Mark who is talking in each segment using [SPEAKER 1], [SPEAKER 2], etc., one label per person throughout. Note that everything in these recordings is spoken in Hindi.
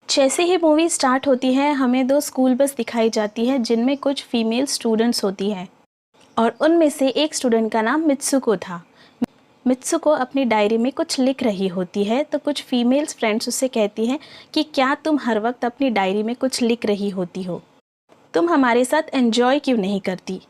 [SPEAKER 1] जैसे ही मूवी स्टार्ट होती है हमें दो स्कूल बस दिखाई जाती है जिनमें कुछ फीमेल स्टूडेंट्स होती हैं और उनमें से एक स्टूडेंट का नाम मित्सुको था। मित्सुको अपनी डायरी में कुछ लिख रही होती है तो कुछ फीमेल्स फ्रेंड्स उससे कहती हैं कि क्या तुम हर वक्त अपनी डायरी में कुछ लिख रही होती हो, तुम हमारे साथ एंजॉय क्यों नहीं करती।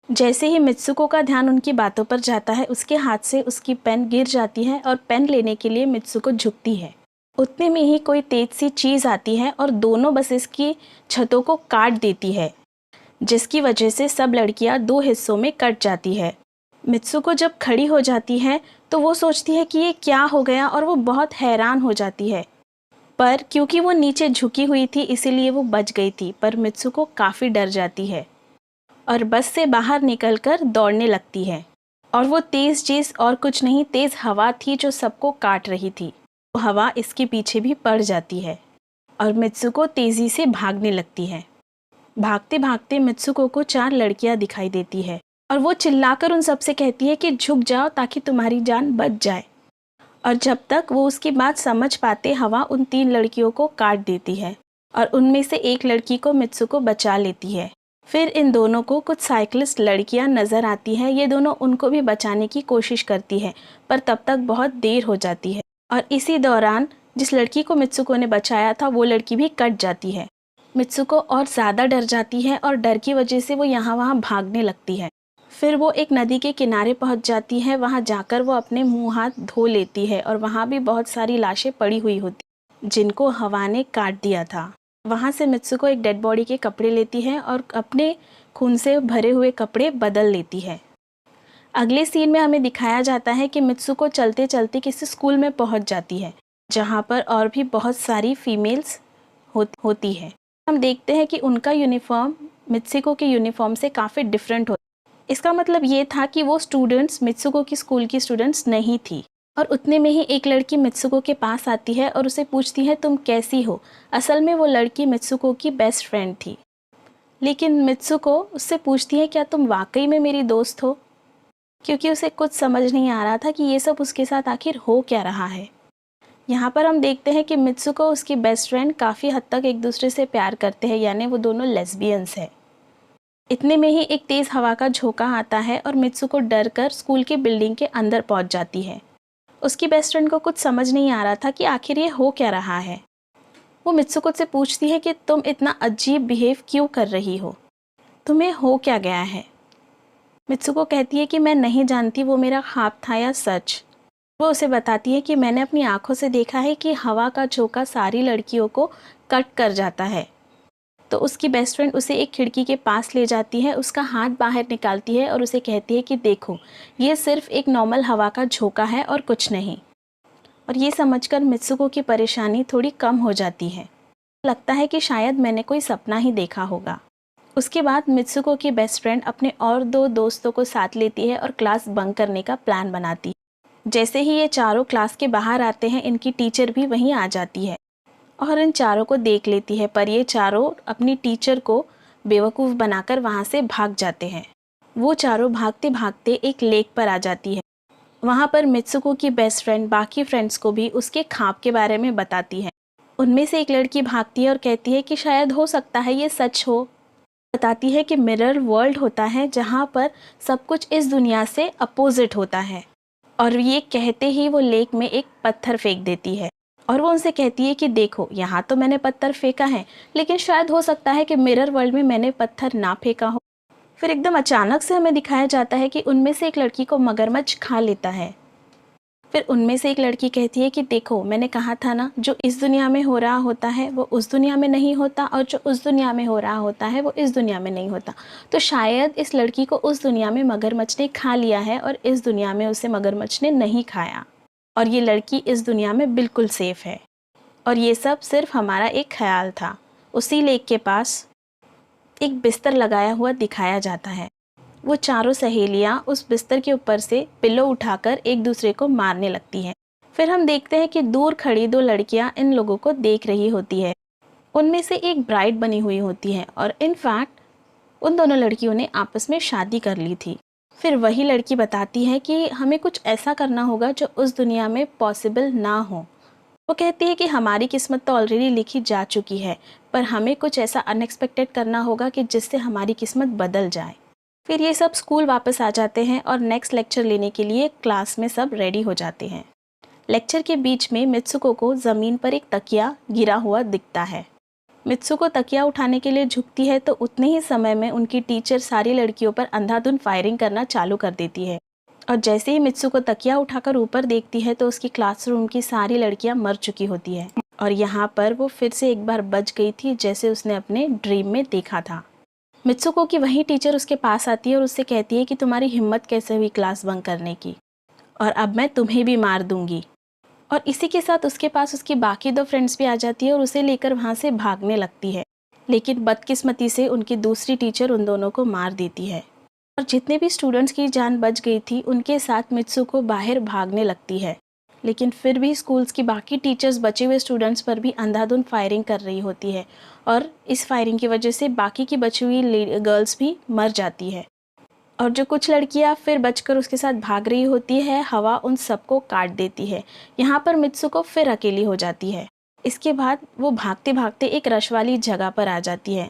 [SPEAKER 1] जैसे ही मित्सुको का ध्यान उनकी बातों पर जाता है उसके हाथ से उसकी पेन गिर जाती है और पेन लेने के लिए मित्सुको झुकती है। उतने में ही कोई तेज सी चीज़ आती है और दोनों बसेस की छतों को काट देती है, जिसकी वजह से सब लड़कियां दो हिस्सों में कट जाती है। मित्सुको जब खड़ी हो जाती है तो वो सोचती है कि ये क्या हो गया और वो बहुत हैरान हो जाती है, पर क्योंकि वो नीचे झुकी हुई थी इसीलिए वो बच गई थी। पर मित्सुको काफ़ी डर जाती है और बस से बाहर निकलकर दौड़ने लगती है और वो तेज़ चीज़ और कुछ नहीं, तेज़ हवा थी जो सबको काट रही थी। वो हवा इसके पीछे भी पड़ जाती है और मित्सुको तेज़ी से भागने लगती है। भागते भागते मित्सुको को चार लड़कियां दिखाई देती है और वो चिल्लाकर उन सबसे कहती है कि झुक जाओ ताकि तुम्हारी जान बच जाए। और जब तक वो उसकी बात समझ पाते हवा उन तीन लड़कियों को काट देती है और उनमें से एक लड़की को मित्सुको बचा लेती है। फिर इन दोनों को कुछ साइकिलिस्ट लड़कियां नज़र आती हैं, ये दोनों उनको भी बचाने की कोशिश करती है पर तब तक बहुत देर हो जाती है और इसी दौरान जिस लड़की को मित्सुको ने बचाया था वो लड़की भी कट जाती है। मित्सुको और ज़्यादा डर जाती है और डर की वजह से वो यहाँ वहाँ भागने लगती है। फिर वो एक नदी के किनारे पहुँच जाती है, वहाँ जाकर वो अपने मुंह हाथ धो लेती है और वहाँ भी बहुत सारी लाशें पड़ी हुई होती जिनको हवा ने काट दिया था। वहाँ से मित्सुको एक डेड बॉडी के कपड़े लेती है और अपने खून से भरे हुए कपड़े बदल लेती है। अगले सीन में हमें दिखाया जाता है कि मित्सुको चलते चलते किसी स्कूल में पहुँच जाती है जहाँ पर और भी बहुत सारी फीमेल्स होती है। हम देखते हैं कि उनका यूनिफॉर्म मित्सुको के यूनिफॉर्म से काफ़ी डिफरेंट होता है। इसका मतलब ये था कि वो स्टूडेंट्स मित्सुको की स्कूल की स्टूडेंट्स नहीं थी। और उतने में ही एक लड़की मित्सुको के पास आती है और उसे पूछती है तुम कैसी हो। असल में वो लड़की मित्सुको की बेस्ट फ्रेंड थी, लेकिन मित्सुको उससे पूछती है क्या तुम वाकई में मेरी दोस्त हो, क्योंकि उसे कुछ समझ नहीं आ रहा था कि ये सब उसके साथ आखिर हो क्या रहा है। यहाँ पर हम देखते हैं कि मित्सुको उसकी बेस्ट फ्रेंड काफ़ी हद तक एक दूसरे से प्यार करते हैं, यानी वो दोनों लेस्बियंस है। इतने में ही एक तेज़ हवा का झोंका आता है और मित्सुको डर कर स्कूल की बिल्डिंग के अंदर पहुँच जाती है। उसकी बेस्ट फ्रेंड को कुछ समझ नहीं आ रहा था कि आखिर ये हो क्या रहा है। वो मित्सुको से पूछती है कि तुम इतना अजीब बिहेव क्यों कर रही हो, तुम्हें हो क्या गया है। मित्सुको कहती है कि मैं नहीं जानती वो मेरा ख्वाब था या सच। वो उसे बताती है कि मैंने अपनी आंखों से देखा है कि हवा का झोंका सारी लड़कियों को कट कर जाता है। तो उसकी बेस्ट फ्रेंड उसे एक खिड़की के पास ले जाती है, उसका हाथ बाहर निकालती है और उसे कहती है कि देखो ये सिर्फ एक नॉर्मल हवा का झोंका है और कुछ नहीं। और ये समझकर मित्सुको की परेशानी थोड़ी कम हो जाती है। लगता है कि शायद मैंने कोई सपना ही देखा होगा। उसके बाद मित्सुको की बेस्ट फ्रेंड अपने और दो दोस्तों को साथ लेती है और क्लास बंक करने का प्लान बनाती है। जैसे ही ये चारों क्लास के बाहर आते हैं इनकी टीचर भी वहीं आ जाती है और इन चारों को देख लेती है, पर ये चारों अपनी टीचर को बेवकूफ़ बनाकर वहाँ से भाग जाते हैं। वो चारों भागते भागते एक लेक पर आ जाती है। वहाँ पर मित्सुको की बेस्ट फ्रेंड बाकी फ्रेंड्स को भी उसके ख्वाब के बारे में बताती है। उनमें से एक लड़की भागती है और कहती है कि शायद हो सकता है ये सच हो। बताती है कि मिरर वर्ल्ड होता है जहाँ पर सब कुछ इस दुनिया से अपोजिट होता है। और ये कहते ही वो लेक में एक पत्थर फेंक देती है और वो उनसे कहती है कि देखो यहाँ तो मैंने पत्थर फेंका है, लेकिन शायद हो सकता है कि मिरर वर्ल्ड में मैंने पत्थर ना फेंका हो। फिर एकदम अचानक से हमें दिखाया जाता है कि उनमें से एक लड़की को मगरमच्छ खा लेता है। फिर उनमें से एक लड़की कहती है कि देखो मैंने कहा था ना, जो इस दुनिया में हो रहा होता है वो उस दुनिया में नहीं होता और जो उस दुनिया में हो रहा होता है वो इस दुनिया में नहीं होता। तो शायद इस लड़की को उस दुनिया में मगरमच्छ ने खा लिया है और इस दुनिया में उसे मगरमच्छ ने नहीं खाया और ये लड़की इस दुनिया में बिल्कुल सेफ है और ये सब सिर्फ हमारा एक ख्याल था। उसी लेक के पास एक बिस्तर लगाया हुआ दिखाया जाता है। वो चारों सहेलियां उस बिस्तर के ऊपर से पिल्लो उठाकर एक दूसरे को मारने लगती हैं। फिर हम देखते हैं कि दूर खड़ी दो लड़कियां इन लोगों को देख रही होती है। उनमें से एक ब्राइड बनी हुई होती है और इनफैक्ट उन दोनों लड़कियों ने आपस में शादी कर ली थी। फिर वही लड़की बताती है कि हमें कुछ ऐसा करना होगा जो उस दुनिया में पॉसिबल ना हो। वो कहती है कि हमारी किस्मत तो ऑलरेडी लिखी जा चुकी है, पर हमें कुछ ऐसा अनएक्सपेक्टेड करना होगा कि जिससे हमारी किस्मत बदल जाए। फिर ये सब स्कूल वापस आ जाते हैं और नेक्स्ट लेक्चर लेने के लिए क्लास में सब रेडी हो जाते हैं। लेक्चर के बीच में मित्सुको को ज़मीन पर एक तकिया गिरा हुआ दिखता है। मित्सुको तकिया उठाने के लिए झुकती है तो उतने ही समय में उनकी टीचर सारी लड़कियों पर अंधाधुंध फायरिंग करना चालू कर देती है। और जैसे ही मित्सुको तकिया उठाकर ऊपर देखती है तो उसकी क्लासरूम की सारी लड़कियां मर चुकी होती है। और यहाँ पर वो फिर से एक बार बच गई थी, जैसे उसने अपने ड्रीम में देखा था। मित्सुको की वही टीचर उसके पास आती है और उससे कहती है कि तुम्हारी हिम्मत कैसे हुई क्लास बंक करने की, और अब मैं तुम्हें भी मार दूंगी। और इसी के साथ उसके पास उसकी बाकी दो फ्रेंड्स भी आ जाती है और उसे लेकर वहाँ से भागने लगती है। लेकिन बदकिस्मती से उनकी दूसरी टीचर उन दोनों को मार देती है और जितने भी स्टूडेंट्स की जान बच गई थी उनके साथ मित्सुको बाहर भागने लगती है। लेकिन फिर भी स्कूल्स की बाकी टीचर्स बचे हुए स्टूडेंट्स पर भी अंधाधुंध फायरिंग कर रही होती है और इस फायरिंग की वजह से बाकी की बची हुई गर्ल्स भी मर जाती है। और जो कुछ लड़कियां फिर बचकर उसके साथ भाग रही होती है, हवा उन सबको काट देती है। यहाँ पर मित्सुको फिर अकेली हो जाती है। इसके बाद वो भागते भागते एक रश वाली जगह पर आ जाती है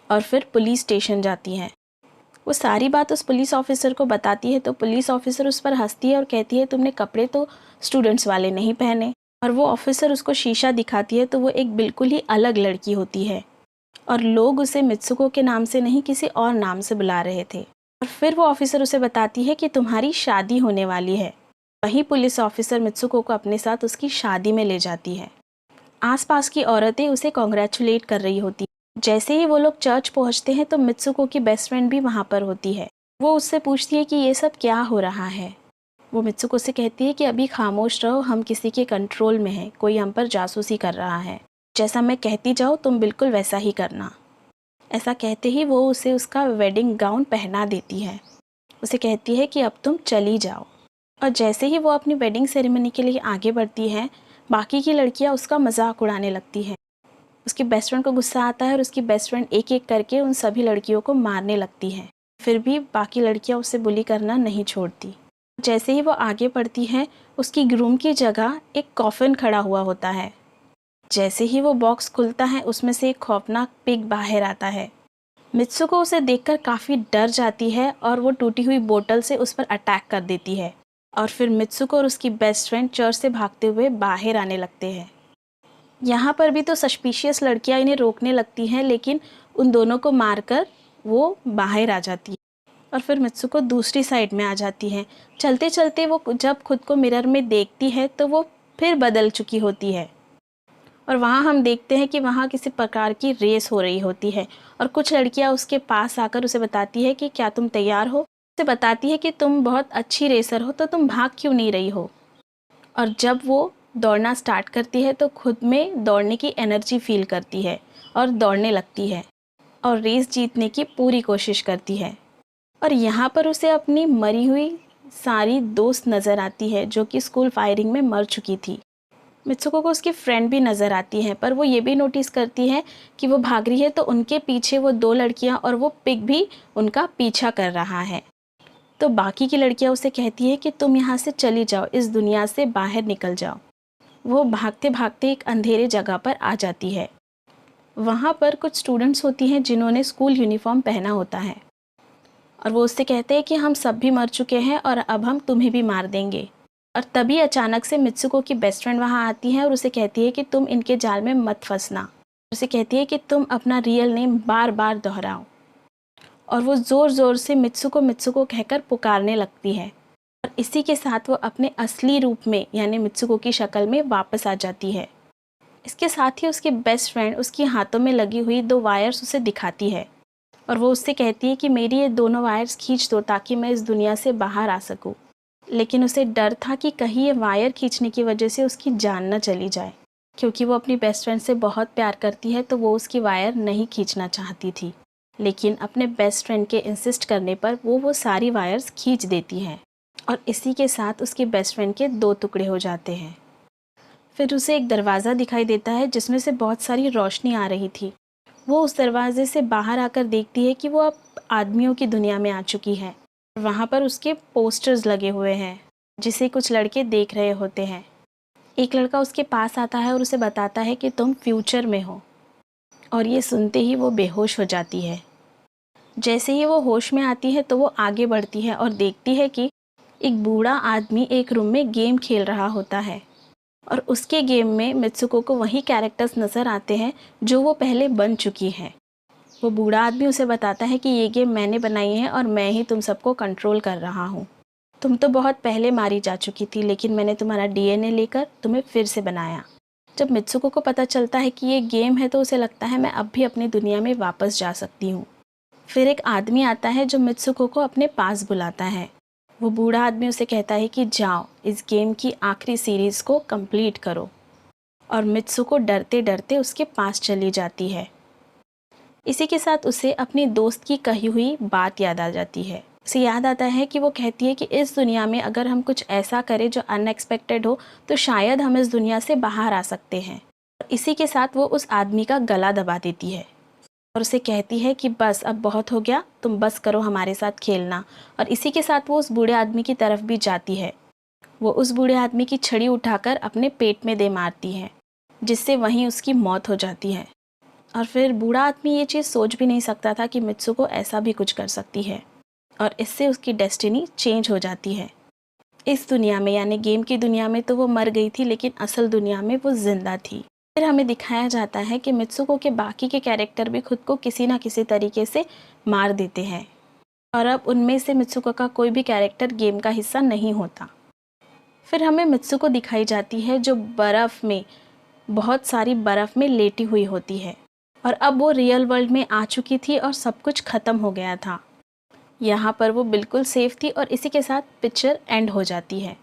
[SPEAKER 1] और फिर पुलिस स्टेशन जाती है। वो सारी बात उस पुलिस ऑफिसर को बताती है तो पुलिस ऑफिसर उस पर हंसती है और कहती है तुमने कपड़े तो स्टूडेंट्स वाले नहीं पहने। और वो ऑफिसर उसको शीशा दिखाती है तो वो एक बिल्कुल ही अलग लड़की होती है और लोग उसे मित्सुको के नाम से नहीं किसी और नाम से बुला रहे थे। और फिर वो ऑफिसर उसे बताती है कि तुम्हारी शादी होने वाली है। वही पुलिस ऑफिसर मित्सुको को अपने साथ उसकी शादी में ले जाती है। आसपास की औरतें उसे कॉन्ग्रेचुलेट कर रही होती। जैसे ही वो लोग चर्च पहुंचते हैं तो मित्सुको की बेस्ट फ्रेंड भी वहाँ पर होती है। वो उससे पूछती है कि ये सब क्या हो रहा है। वो मित्सुको से कहती है कि अभी खामोश रहो, हम किसी के कंट्रोल में हैं, कोई हम पर जासूसी कर रहा है। जैसा मैं कहती जाऊँ तुम बिल्कुल वैसा ही करना। ऐसा कहते ही वो उसे उसका वेडिंग गाउन पहना देती है। उसे कहती है कि अब तुम चली जाओ। और जैसे ही वो अपनी वेडिंग सेरेमनी के लिए आगे बढ़ती है, बाकी की लड़कियां उसका मजाक उड़ाने लगती हैं। उसकी बेस्ट फ्रेंड को गुस्सा आता है और उसकी बेस्ट फ्रेंड एक एक करके उन सभी लड़कियों को मारने लगती है। फिर भी बाकी लड़कियां उसे बुली करना नहीं छोड़ती। जैसे ही वो आगे बढ़ती है, उसकी ग्रूम की जगह एक कॉफिन खड़ा हुआ होता है। जैसे ही वो बॉक्स खुलता है उसमें से एक खौफनाक पिग बाहर आता है। मित्सुको उसे देखकर काफ़ी डर जाती है और वो टूटी हुई बोतल से उस पर अटैक कर देती है। और फिर मित्सुको और उसकी बेस्ट फ्रेंड चर्च से भागते हुए बाहर आने लगते हैं। यहाँ पर भी तो सस्पिशियस लड़कियाँ इन्हें रोकने लगती हैं, लेकिन उन दोनों को मारकर वो बाहर आ जाती है। और फिर मित्सुको दूसरी साइड में आ जाती है। चलते चलते वो जब खुद को मिरर में देखती है तो वो फिर बदल चुकी होती है। और वहाँ हम देखते हैं कि वहाँ किसी प्रकार की रेस हो रही होती है और कुछ लड़कियाँ उसके पास आकर उसे बताती है कि क्या तुम तैयार हो। उसे बताती है कि तुम बहुत अच्छी रेसर हो तो तुम भाग क्यों नहीं रही हो। और जब वो दौड़ना स्टार्ट करती है तो खुद में दौड़ने की एनर्जी फील करती है और दौड़ने लगती है और रेस जीतने की पूरी कोशिश करती है। और यहाँ पर उसे अपनी मरी हुई सारी दोस्त नज़र आती है जो कि स्कूल फायरिंग में मर चुकी थी। मित्सुको को उसकी फ्रेंड भी नज़र आती हैं, पर वो ये भी नोटिस करती है कि वो भाग रही है तो उनके पीछे वो दो लड़कियां और वो पिग भी उनका पीछा कर रहा है। तो बाकी की लड़कियां उसे कहती है कि तुम यहाँ से चली जाओ, इस दुनिया से बाहर निकल जाओ। वो भागते भागते एक अंधेरे जगह पर आ जाती है। वहाँ पर कुछ स्टूडेंट्स होती हैं जिन्होंने स्कूल यूनिफॉर्म पहना होता है और वो उससे कहते हैं कि हम सब भी मर चुके हैं और अब हम तुम्हें भी मार देंगे। और तभी अचानक से मित्सुको की बेस्ट फ्रेंड वहाँ आती है और उसे कहती है कि तुम इनके जाल में मत फंसना। उसे कहती है कि तुम अपना रियल नेम बार बार दोहराओ। और वो ज़ोर ज़ोर से मित्सुको मित्सुको कहकर पुकारने लगती है और इसी के साथ वो अपने असली रूप में यानी मित्सुको की शक्ल में वापस आ जाती है। इसके साथ ही उसकी बेस्ट फ्रेंड उसकी हाथों में लगी हुई दो वायर्स उसे दिखाती है और वो उससे कहती है कि मेरी ये दोनों वायर्स खींच दो ताकि मैं इस दुनिया से बाहर आ सकूं। लेकिन उसे डर था कि कहीं ये वायर खींचने की वजह से उसकी जान न चली जाए, क्योंकि वो अपनी बेस्ट फ्रेंड से बहुत प्यार करती है तो वो उसकी वायर नहीं खींचना चाहती थी। लेकिन अपने बेस्ट फ्रेंड के इंसिस्ट करने पर वो सारी वायर्स खींच देती हैं और इसी के साथ उसकी बेस्ट फ्रेंड के दो टुकड़े हो जाते हैं। फिर उसे एक दरवाज़ा दिखाई देता है जिसमें से बहुत सारी रोशनी आ रही थी। वो उस दरवाजे से बाहर आकर देखती है कि वो अब आदमियों की दुनिया में आ चुकी है। वहाँ पर उसके पोस्टर्स लगे हुए हैं जिसे कुछ लड़के देख रहे होते हैं। एक लड़का उसके पास आता है और उसे बताता है कि तुम फ्यूचर में हो, और ये सुनते ही वो बेहोश हो जाती है। जैसे ही वो होश में आती है तो वो आगे बढ़ती है और देखती है कि एक बूढ़ा आदमी एक रूम में गेम खेल रहा होता है, और उसके गेम में मित्सुको को वही कैरेक्टर्स नज़र आते हैं जो वो पहले बन चुकी हैं। वो बूढ़ा आदमी उसे बताता है कि ये गेम मैंने बनाई है और मैं ही तुम सबको कंट्रोल कर रहा हूँ। तुम तो बहुत पहले मारी जा चुकी थी, लेकिन मैंने तुम्हारा डीएनए लेकर तुम्हें फिर से बनाया। जब मित्सुको को पता चलता है कि ये गेम है तो उसे लगता है मैं अब भी अपनी दुनिया में वापस जा सकती हूँ। फिर एक आदमी आता है जो मित्सुको को अपने पास बुलाता है। वो बूढ़ा आदमी उसे कहता है कि जाओ, इस गेम की आखिरी सीरीज़ को कंप्लीट करो। और मित्सुको डरते डरते उसके पास चली जाती है। इसी के साथ उसे अपनी दोस्त की कही हुई बात याद आ जाती है। उसे याद आता है कि वो कहती है कि इस दुनिया में अगर हम कुछ ऐसा करें जो अनएक्सपेक्टेड हो तो शायद हम इस दुनिया से बाहर आ सकते हैं। इसी के साथ वो उस आदमी का गला दबा देती है और उसे कहती है कि बस अब बहुत हो गया, तुम बस करो हमारे साथ खेलना। और इसी के साथ वो उस बूढ़े आदमी की तरफ भी जाती है। वो उस बूढ़े आदमी की छड़ी उठाकर अपने पेट में दे मारती है, जिससे वहीं उसकी मौत हो जाती है। और फिर बूढ़ा आदमी ये चीज़ सोच भी नहीं सकता था कि मित्सुको ऐसा भी कुछ कर सकती है, और इससे उसकी डेस्टिनी चेंज हो जाती है। इस दुनिया में यानी गेम की दुनिया में तो वो मर गई थी, लेकिन असल दुनिया में वो जिंदा थी। फिर हमें दिखाया जाता है कि मित्सुको के बाकी के कैरेक्टर भी खुद को किसी ना किसी तरीके से मार देते हैं, और अब उनमें से मित्सुको का कोई भी कैरेक्टर गेम का हिस्सा नहीं होता। फिर हमें मित्सुको दिखाई जाती है जो बर्फ़ में, बहुत सारी बर्फ़ में लेटी हुई होती है, और अब वो रियल वर्ल्ड में आ चुकी थी और सब कुछ ख़त्म हो गया था। यहाँ पर वो बिल्कुल सेफ थी और इसी के साथ पिक्चर एंड हो जाती है।